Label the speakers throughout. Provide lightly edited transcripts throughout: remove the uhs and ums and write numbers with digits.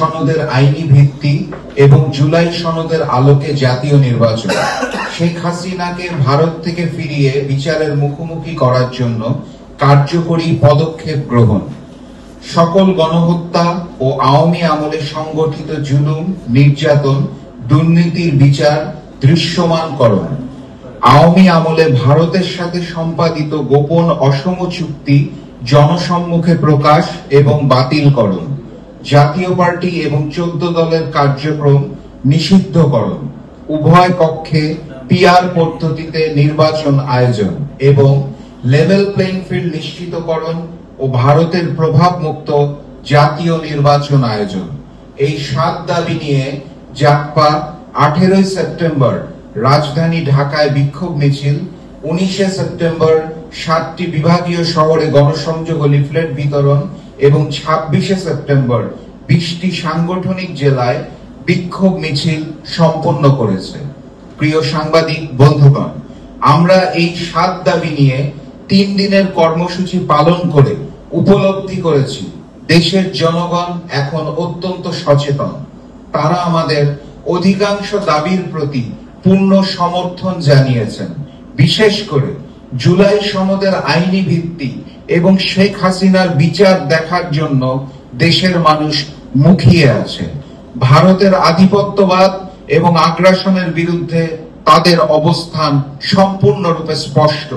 Speaker 1: সনদের আইনি ভিত্তি এবং জুলাই সনদের আলোকে জাতীয় নির্বাচন। শেখ হাসিনাকে ভারত থেকে ফিরিয়ে বিচারের মুখোমুখি করার জন্য কার্যকরী পদক্ষেপ গ্রহণ। সকল গণহত্যা ও আওয়ামী আমলে সংগঠিত জুলুম, নির্যাতন, দুর্নীতির বিচার দৃশ্যমানকরণ। আওয়ামী আমলে ভারতের সাথে সম্পাদিত গোপন অসম চুক্তি জনসম্মুখে প্রকাশ এবং বাতিলকরণ। জাতীয় পার্টি এবং 14 দলের কার্যক্রম নিষিদ্ধকরণ। উভয় কক্ষে পিআর পদ্ধতিতে নির্বাচন আয়োজন এবং লেভেল প্লেইং ফিল্ড নিশ্চিতকরণ ও ভারতের প্রভাবমুক্ত জাতীয় নির্বাচন আয়োজন। এই 7 দাবি নিয়ে জাগপা 18 সেপ্টেম্বর রাজধানী ঢাকায় বিক্ষোভ মিছিল, 19 সেপ্টেম্বর 7টি বিভাগীয় শহরে গণসংযোগ ও লিফলেট বিতরণ এবং 26 সেপ্টেম্বর 20টি সাংগঠনিক জেলায় বিক্ষোভ মিছিল সম্পন্ন করেছে। প্রিয় সাংবাদিক বন্ধুগণ, আমরা এই 7 দাবি নিয়ে 3 দিনের কর্মসূচি পালন করে উপলব্ধি করেছি দেশের জনগণ এখন অত্যন্ত সচেতন। তারা আমাদের অধিকাংশ দাবির প্রতি পূর্ণ সমর্থন জানিয়েছেন। বিশেষ করে জুলাই সনদের আইনি ভিত্তি এবং শেখ হাসিনার বিচার দেখার জন্য দেশের মানুষ মুখিয়ে আছে। ভারতের আধিপত্যবাদ এবং আগ্রাসনের বিরুদ্ধে তাদের অবস্থান সম্পূর্ণরূপে স্পষ্ট।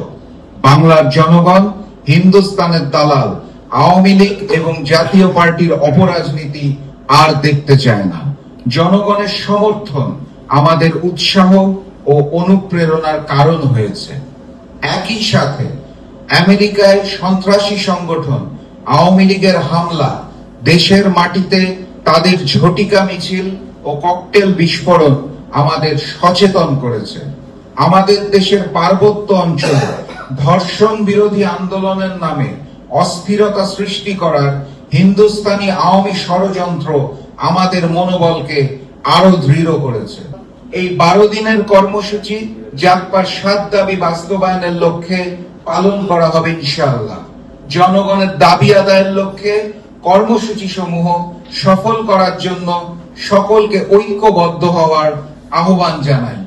Speaker 1: বাংলার জনগণ হিন্দুস্তানের দালাল আওয়ামী লীগ এবং জাতীয় পার্টির অপরাজনীতি আর দেখতে চায় না। জনগণের সমর্থন আমাদের উৎসাহ ও অনুপ্রেরণার কারণ হয়েছে। একই সাথে আমেরিকায় সন্ত্রাসী সংগঠন আওয়ামী লীগের হামলা, দেশের মাটিতে তাদের ঝটিকা মিছিল ও ককটেল বিস্ফোরণ আমাদের সচেতন করেছে। আমাদের দেশের পার্বত্য অঞ্চলে ধর্ষণ বিরোধী আন্দোলনের নামে অস্থিরতা সৃষ্টি করার হিন্দুস্তানি আওয়ামী ষড়যন্ত্র আমাদের মনোবলকে আরো দৃঢ় করেছে। এই 12 দিনের কর্মসূচি জাগপার 7 দাবি বাস্তবায়নের লক্ষ্যে পালন করা হবে ইনশাআল্লাহ। জনগণের দাবি আদায়ের লক্ষ্যে কর্মসূচি সমূহ সফল করার জন্য সকলকে ঐক্যবদ্ধ হওয়ার আহ্বান জানাই।